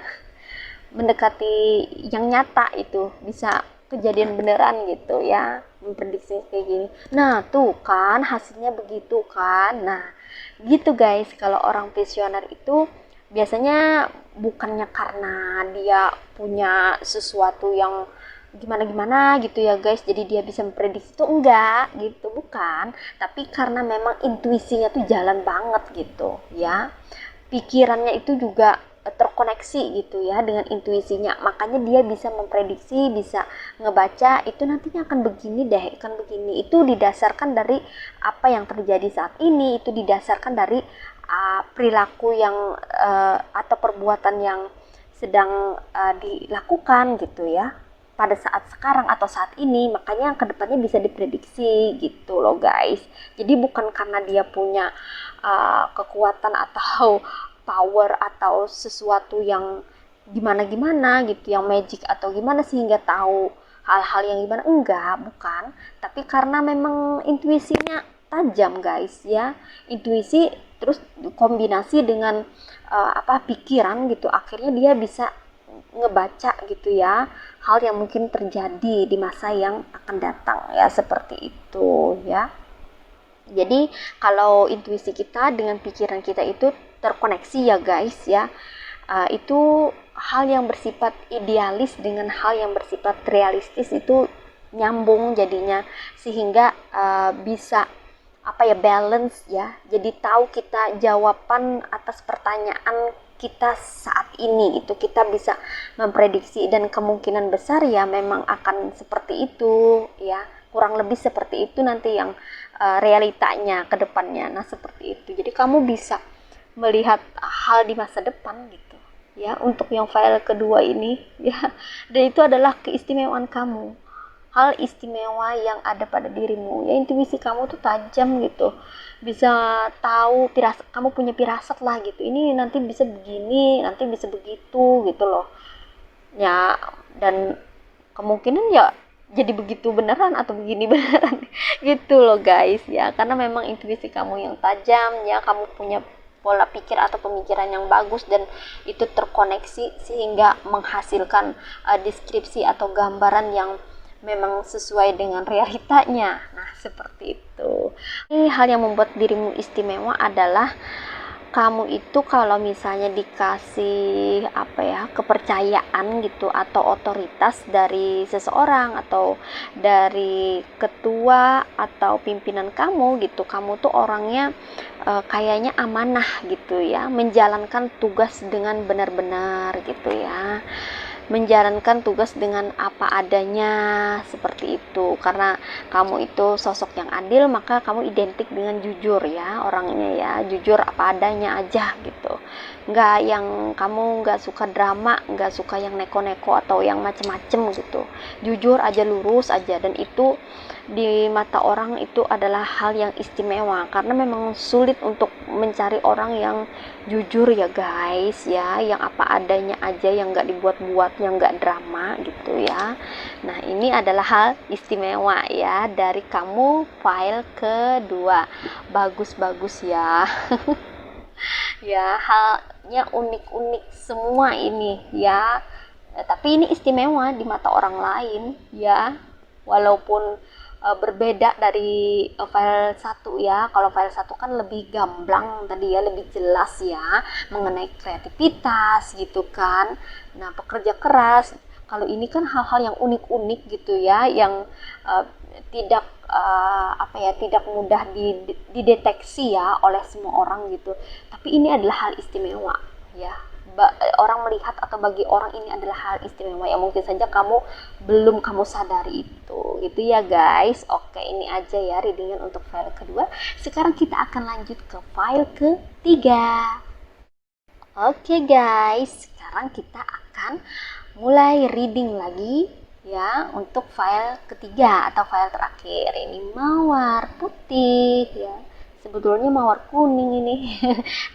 mendekati yang nyata itu bisa kejadian beneran gitu ya, memprediksi kayak gini. Nah tuh kan hasilnya begitu kan. Nah gitu guys, kalau orang visioner itu biasanya bukannya karena dia punya sesuatu yang gimana gitu ya guys, jadi dia bisa memprediksi, itu enggak gitu, bukan, tapi karena memang intuisinya tuh jalan banget gitu ya, pikirannya itu juga terkoneksi gitu ya dengan intuisinya, makanya dia bisa memprediksi, bisa ngebaca itu nantinya akan begini deh, akan begini. Itu didasarkan dari apa yang terjadi saat ini, itu didasarkan dari perilaku yang atau perbuatan yang sedang dilakukan gitu ya pada saat sekarang atau saat ini, makanya yang kedepannya bisa diprediksi gitu loh guys. Jadi bukan karena dia punya kekuatan atau power atau sesuatu yang gimana-gimana gitu, yang magic atau gimana sehingga tahu hal-hal yang gimana, enggak, bukan, tapi karena memang intuisinya tajam guys ya, intuisi terus kombinasi dengan pikiran gitu, akhirnya dia bisa ngebaca gitu ya hal yang mungkin terjadi di masa yang akan datang ya, seperti itu ya. Jadi kalau intuisi kita dengan pikiran kita itu terkoneksi ya guys ya, itu hal yang bersifat idealis dengan hal yang bersifat realistis itu nyambung jadinya, sehingga bisa balance ya. Jadi tahu kita jawaban atas pertanyaan kita saat ini, itu kita bisa memprediksi dan kemungkinan besar ya memang akan seperti itu ya, kurang lebih seperti itu nanti yang realitanya ke depannya. Nah seperti itu, jadi kamu bisa melihat hal di masa depan gitu ya untuk yang file kedua ini ya. Dan itu adalah keistimewaan kamu, hal istimewa yang ada pada dirimu ya. Intuisi kamu tuh tajam gitu, bisa tahu kamu punya firasat lah gitu, ini nanti bisa begini, nanti bisa begitu gitu loh ya. Dan kemungkinan ya jadi begitu beneran atau begini beneran gitu loh guys ya, karena memang intuisi kamu yang tajam ya, kamu punya pola pikir atau pemikiran yang bagus dan itu terkoneksi sehingga menghasilkan deskripsi atau gambaran yang memang sesuai dengan realitanya. Nah seperti itu. Ini hal yang membuat dirimu istimewa adalah kamu itu kalau misalnya dikasih kepercayaan gitu atau otoritas dari seseorang atau dari ketua atau pimpinan kamu gitu, kamu tuh orangnya kayaknya amanah gitu ya, menjalankan tugas dengan benar-benar gitu ya, menjalankan tugas dengan apa adanya seperti itu. Karena kamu itu sosok yang adil, maka kamu identik dengan jujur ya orangnya ya, jujur apa adanya aja gitu, kamu nggak suka drama, nggak suka yang neko-neko atau yang macem-macem gitu, jujur aja, lurus aja. Dan itu di mata orang itu adalah hal yang istimewa, karena memang sulit untuk mencari orang yang jujur ya guys ya, yang apa adanya aja, yang nggak dibuat-buat, yang nggak drama gitu ya. Nah ini adalah hal istimewa ya dari kamu file kedua, bagus-bagus ya. Ya halnya unik-unik semua ini ya, tapi ini istimewa di mata orang lain ya, walaupun berbeda dari file 1 ya. Kalau file 1 kan lebih gamblang tadi ya, lebih jelas ya mengenai kreativitas gitu kan, nah pekerja keras. Kalau ini kan hal-hal yang unik-unik gitu ya, yang tidak tidak mudah dideteksi ya oleh semua orang gitu. Tapi ini adalah hal istimewa ya, orang melihat atau bagi orang ini adalah hal istimewa yang mungkin saja belum kamu sadari itu gitu ya guys. Oke, ini aja ya readingan untuk file kedua. Sekarang kita akan lanjut ke file ketiga. Oke guys, sekarang kita akan mulai reading lagi ya untuk file ketiga atau file terakhir. Ini mawar putih ya, sebetulnya mawar kuning ini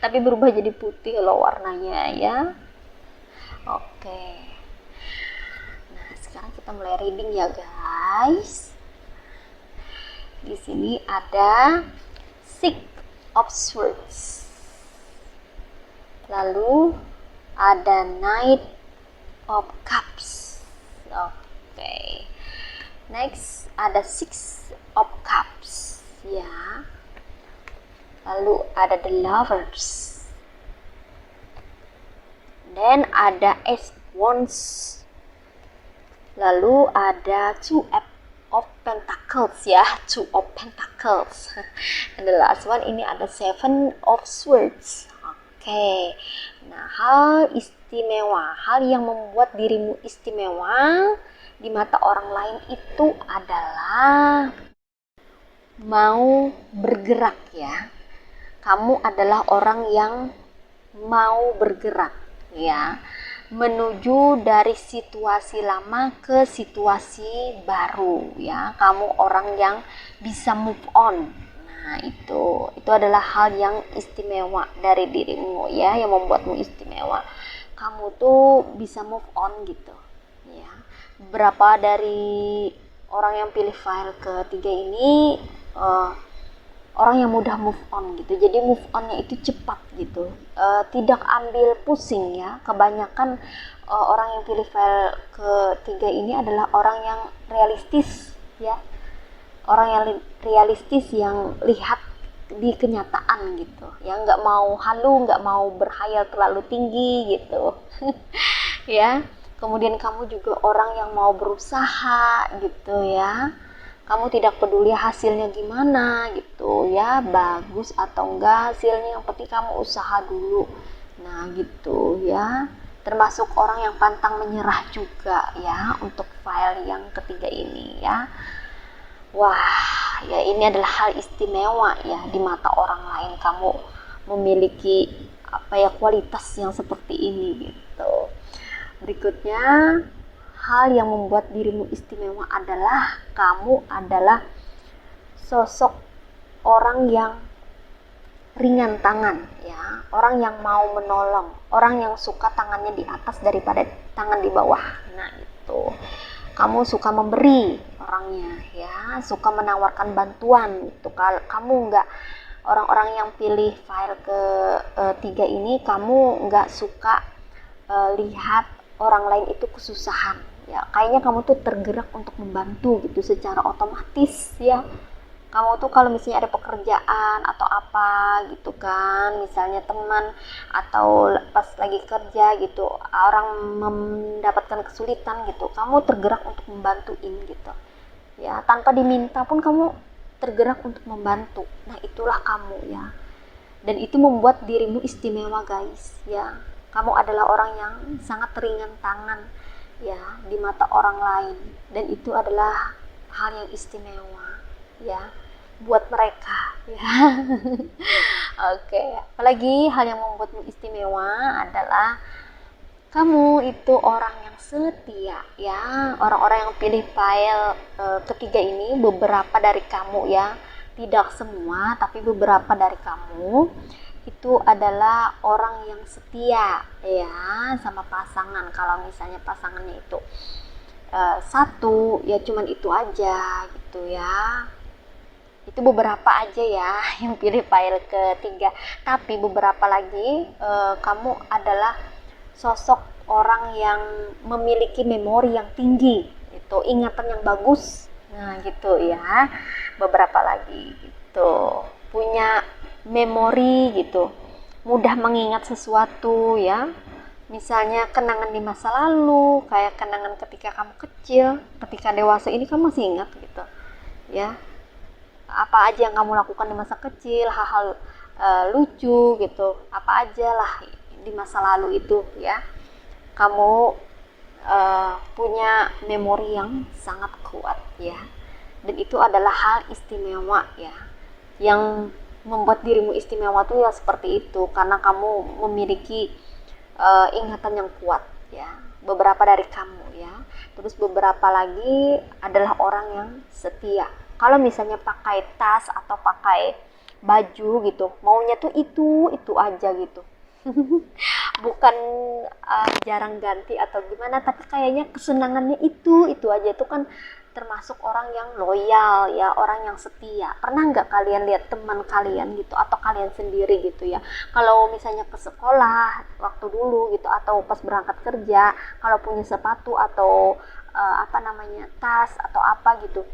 tapi berubah jadi putih loh warnanya ya. Oke, nah sekarang kita mulai reading ya guys. Di sini ada Six of Swords, lalu ada Knight of Cups. Oke, next ada Six of Cups ya, lalu ada The Lovers, dan ada Ace Wands, lalu ada Two of Pentacles ya, Two of Pentacles. And the last one ini ada Seven of Swords. Oke, nah hal istimewa, hal yang membuat dirimu istimewa di mata orang lain itu adalah mau bergerak ya. Kamu adalah orang yang mau bergerak ya, menuju dari situasi lama ke situasi baru ya. Kamu orang yang bisa move on. Nah itu adalah hal yang istimewa dari dirimu ya, yang membuatmu istimewa. kamu tuh bisa move on gitu ya. Beberapa dari orang yang pilih file ketiga ini orang yang mudah move on gitu, jadi move onnya itu cepat gitu, tidak ambil pusing ya. Kebanyakan orang yang pilih file ketiga ini adalah orang yang realistis ya, orang yang realistis yang lihat di kenyataan gitu ya, nggak mau halu, nggak mau berhayal terlalu tinggi gitu ya. Kemudian kamu juga orang yang mau berusaha gitu ya, kamu tidak peduli hasilnya gimana gitu ya, bagus atau enggak hasilnya, yang penting kamu usaha dulu. Nah gitu ya, termasuk orang yang pantang menyerah juga ya untuk file yang ketiga ini ya. Wah ya, ini adalah hal istimewa ya di mata orang lain, kamu memiliki kualitas yang seperti ini gitu. Berikutnya, hal yang membuat dirimu istimewa adalah kamu adalah sosok orang yang ringan tangan ya, orang yang mau menolong, orang yang suka tangannya di atas daripada tangan di bawah. Nah itu, kamu suka memberi orangnya ya, suka menawarkan bantuan gitu. Kalau kamu nggak, orang-orang yang pilih file ketiga ini, kamu nggak suka lihat orang lain itu kesusahan ya, kayaknya kamu tuh tergerak untuk membantu gitu secara otomatis ya. Kamu tuh kalau misalnya ada pekerjaan atau apa gitu kan, misalnya teman atau pas lagi kerja gitu, orang mendapatkan kesulitan gitu, kamu tergerak untuk membantuin gitu ya, tanpa diminta pun kamu tergerak untuk membantu. Nah itulah kamu ya, dan itu membuat dirimu istimewa guys ya. Kamu adalah orang yang sangat ringan tangan ya di mata orang lain, dan itu adalah hal yang istimewa ya buat mereka ya. Oke, apalagi hal yang membuatmu istimewa adalah kamu itu orang yang setia ya. Orang-orang yang pilih file ketiga ini, beberapa dari kamu ya, tidak semua tapi beberapa dari kamu itu adalah orang yang setia ya sama pasangan. Kalau misalnya pasangannya itu satu ya, cuman itu aja gitu ya. Itu beberapa aja ya yang pilih file ketiga, tapi beberapa lagi kamu adalah sosok orang yang memiliki memori yang tinggi, itu ingatan yang bagus. Nah gitu ya, beberapa lagi gitu, punya memori gitu, mudah mengingat sesuatu ya. Misalnya kenangan di masa lalu, kayak kenangan ketika kamu kecil, ketika dewasa ini kamu masih ingat gitu ya, apa aja yang kamu lakukan di masa kecil, hal-hal lucu gitu, apa aja lah di masa lalu itu ya. Kamu punya memori yang sangat kuat ya, dan itu adalah hal istimewa ya. Yang membuat dirimu istimewa tuh ya seperti itu, karena kamu memiliki ingatan yang kuat ya, beberapa dari kamu ya. Terus beberapa lagi adalah orang yang setia. Kalau misalnya pakai tas atau pakai baju gitu, maunya tuh itu aja gitu. Bukan jarang ganti atau gimana, tapi kayaknya kesenangannya itu aja. Itu kan termasuk orang yang loyal ya, orang yang setia. Pernah nggak kalian lihat teman kalian gitu, atau kalian sendiri gitu ya, kalau misalnya ke sekolah waktu dulu gitu, atau pas berangkat kerja, kalau punya sepatu atau tas atau apa gitu,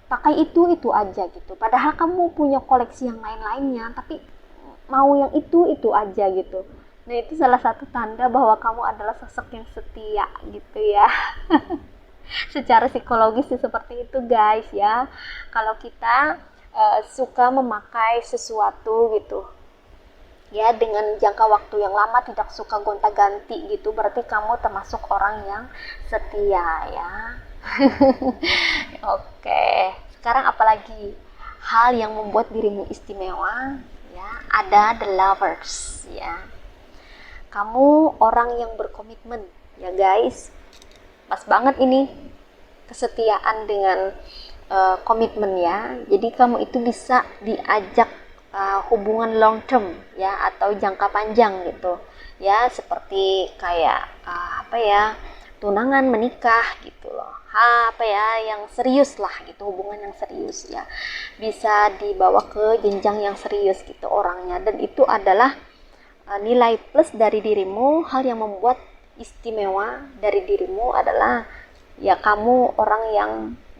pakai itu aja gitu, padahal kamu punya koleksi yang lain-lainnya, tapi mau yang itu aja gitu. Nah itu salah satu tanda bahwa kamu adalah sosok yang setia gitu ya. Secara psikologis sih seperti itu guys ya. Kalau kita suka memakai sesuatu gitu ya dengan jangka waktu yang lama, tidak suka gonta-ganti gitu, berarti kamu termasuk orang yang setia ya. Oke, sekarang apalagi hal yang membuat dirimu istimewa ya? Ada the lovers ya. Kamu orang yang berkomitmen ya guys. Pas banget ini kesetiaan dengan komitmen ya. Jadi kamu itu bisa diajak hubungan long term ya, atau jangka panjang gitu. ya, seperti kayak apa ya, tunangan, menikah gitu loh. Apa ya, yang serius lah gitu, hubungan yang serius ya, bisa dibawa ke jenjang yang serius gitu orangnya. Dan itu adalah nilai plus dari dirimu. Hal yang membuat istimewa dari dirimu adalah ya, kamu orang yang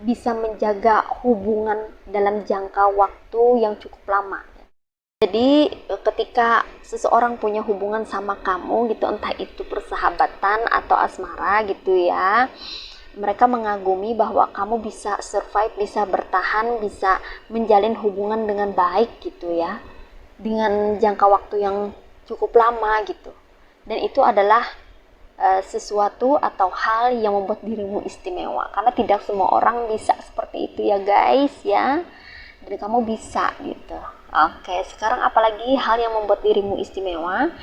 bisa menjaga hubungan dalam jangka waktu yang cukup lama. Jadi ketika seseorang punya hubungan sama kamu gitu, entah itu persahabatan atau asmara gitu ya, mereka mengagumi bahwa kamu bisa survive, bisa bertahan, bisa menjalin hubungan dengan baik gitu ya, dengan jangka waktu yang cukup lama gitu. Dan itu adalah sesuatu atau hal yang membuat dirimu istimewa, karena tidak semua orang bisa seperti itu ya guys ya. Dan kamu bisa gitu. Oke, sekarang apalagi hal yang membuat dirimu istimewa?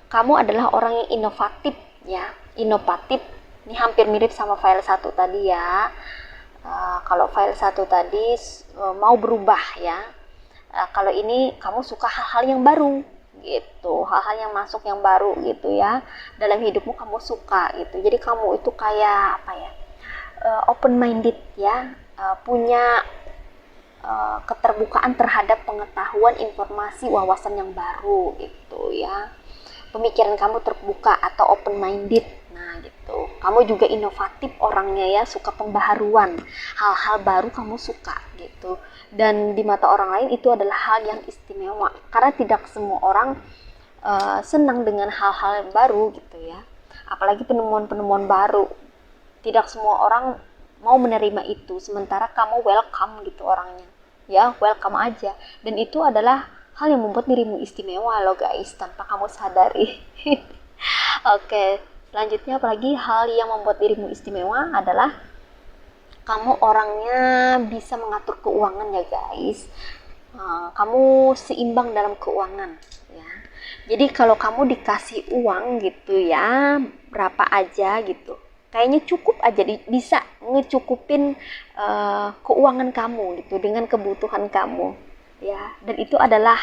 Kamu adalah orang yang inovatif ya. Inovatif ini hampir mirip sama file 1 tadi ya. Kalau file 1 tadi mau berubah ya. Kalau ini kamu suka hal-hal yang baru gitu, hal-hal yang masuk yang baru gitu ya, dalam hidupmu kamu suka gitu. Jadi kamu itu kayak apa ya, open minded ya, punya keterbukaan terhadap pengetahuan, informasi, wawasan yang baru gitu ya. Pemikiran kamu terbuka atau open minded. Nah gitu, kamu juga inovatif orangnya ya, suka pembaharuan, hal-hal baru kamu suka gitu. Dan di mata orang lain itu adalah hal yang istimewa, karena tidak semua orang senang dengan hal-hal yang baru gitu ya, apalagi penemuan-penemuan baru. Tidak semua orang mau menerima itu, sementara kamu welcome gitu orangnya ya, welcome aja. Dan itu adalah hal yang membuat dirimu istimewa loh guys, tanpa kamu sadari. Oke, selanjutnya apalagi hal yang membuat dirimu istimewa adalah kamu orangnya bisa mengatur keuangan ya guys. Kamu seimbang dalam keuangan ya. Jadi kalau kamu dikasih uang gitu ya, berapa aja gitu, kayaknya cukup aja, bisa ngecukupin keuangan kamu gitu dengan kebutuhan kamu ya. Dan itu adalah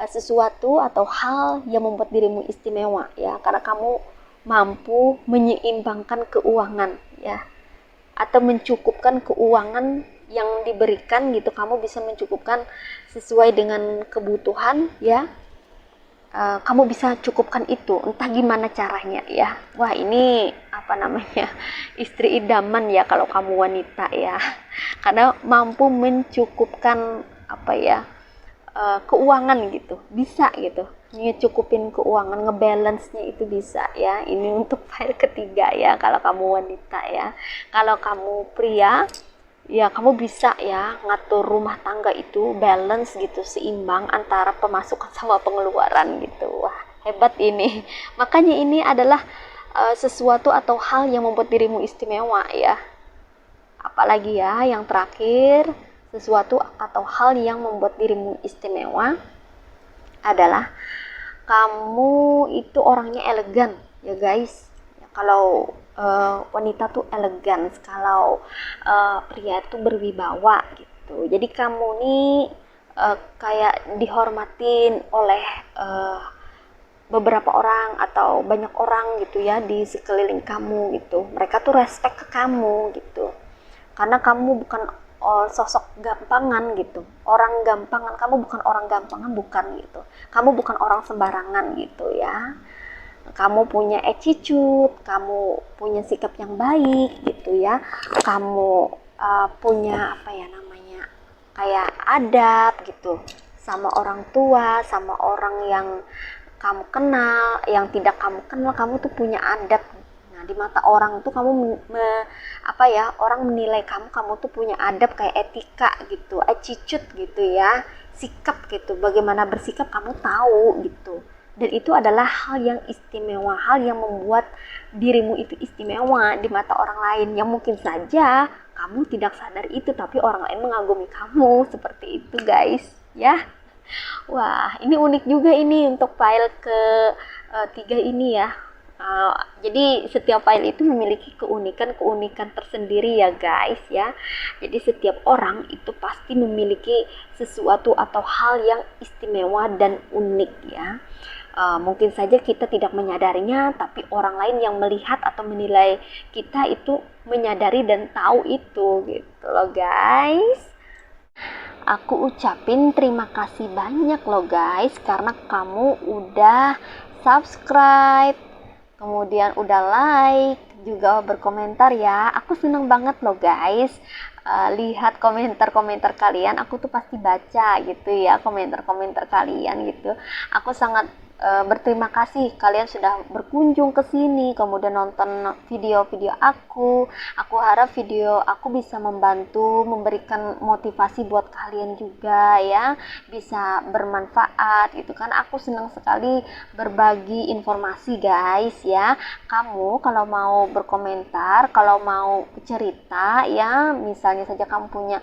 sesuatu atau hal yang membuat dirimu istimewa ya, karena kamu mampu menyeimbangkan keuangan ya, atau mencukupkan keuangan yang diberikan gitu. Kamu bisa mencukupkan sesuai dengan kebutuhan ya. Kamu bisa cukupkan itu, entah gimana caranya ya. Wah, ini apa namanya, istri idaman ya kalau kamu wanita ya, karena mampu mencukupkan apa ya, keuangan gitu, bisa gitu ngecukupin keuangan, ngebalance-nya itu bisa ya. Ini untuk file ketiga ya kalau kamu wanita ya. Kalau kamu pria ya, kamu bisa ya ngatur rumah tangga itu balance gitu, seimbang antara pemasukan sama pengeluaran gitu. Wah, hebat ini. Makanya ini adalah sesuatu atau hal yang membuat dirimu istimewa ya. Apalagi ya yang terakhir, sesuatu atau hal yang membuat dirimu istimewa adalah kamu itu orangnya elegan ya guys. Ya, kalau wanita tuh elegan, kalau pria tuh berwibawa gitu. Jadi kamu nih kayak dihormatin oleh beberapa orang atau banyak orang gitu ya di sekeliling kamu gitu. Mereka tuh respect ke kamu gitu, karena kamu bukan sosok gampangan gitu, orang gampangan. Kamu bukan orang gampangan, bukan gitu. Kamu bukan orang sembarangan gitu ya. Kamu punya attitude, kamu punya sikap yang baik gitu ya. Kamu punya apa ya namanya, kayak adab gitu, sama orang tua, sama orang yang kamu kenal, yang tidak kamu kenal. Kamu tuh punya adab. Nah, di mata orang tuh kamu orang menilai kamu tuh punya adab, kayak etika gitu, attitude gitu ya, sikap gitu, bagaimana bersikap kamu tahu gitu. Dan itu adalah hal yang istimewa, hal yang membuat dirimu itu istimewa di mata orang lain, yang mungkin saja kamu tidak sadar itu, tapi orang lain mengagumi kamu seperti itu guys ya. Wah, ini unik juga ini untuk file ke 3 ini ya. Jadi setiap file itu memiliki keunikan tersendiri ya guys ya. Jadi setiap orang itu pasti memiliki sesuatu atau hal yang istimewa dan unik ya. Mungkin saja kita tidak menyadarinya, tapi orang lain yang melihat atau menilai kita itu menyadari dan tahu itu gitu loh guys. Aku ucapin terima kasih banyak loh guys, karena kamu udah subscribe, kemudian udah like, juga berkomentar ya. Aku seneng banget loh guys, lihat komentar-komentar kalian. Aku tuh pasti baca gitu ya, komentar-komentar kalian gitu. Aku sangat berterima kasih kalian sudah berkunjung ke sini, kemudian nonton video-video aku. Aku harap video aku bisa membantu, memberikan motivasi buat kalian juga ya, bisa bermanfaat gitu kan. Aku senang sekali berbagi informasi guys ya. Kamu kalau mau berkomentar, kalau mau cerita ya, misalnya saja kamu punya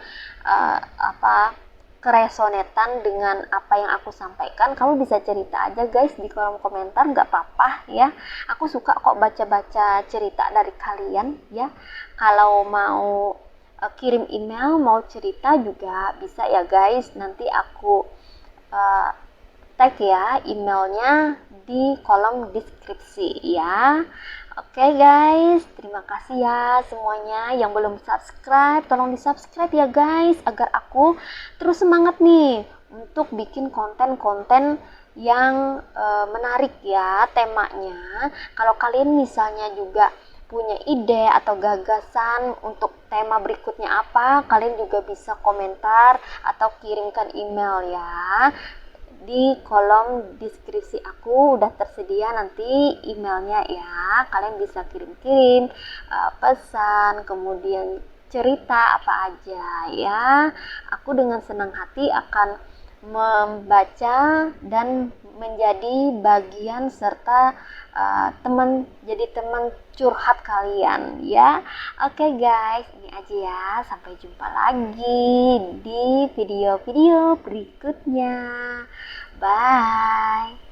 keresonetan dengan apa yang aku sampaikan, kamu bisa cerita aja guys di kolom komentar, nggak apa-apa ya. Aku suka kok baca-baca cerita dari kalian ya. Kalau mau kirim email, mau cerita juga bisa ya guys. Nanti aku tag ya emailnya di kolom deskripsi ya. Oke guys, terima kasih ya semuanya. Yang belum subscribe, tolong di subscribe ya guys, agar aku terus semangat nih untuk bikin konten-konten yang menarik ya temanya. Kalau kalian misalnya juga punya ide atau gagasan untuk tema berikutnya apa, kalian juga bisa komentar atau kirimkan email ya. Di kolom deskripsi aku udah tersedia nanti emailnya ya. Kalian bisa kirim-kirim pesan, kemudian cerita apa aja ya. Aku dengan senang hati akan membaca dan menjadi bagian serta jadi teman curhat kalian ya. Oke guys, ini aja ya. Sampai jumpa lagi di video-video berikutnya. Bye.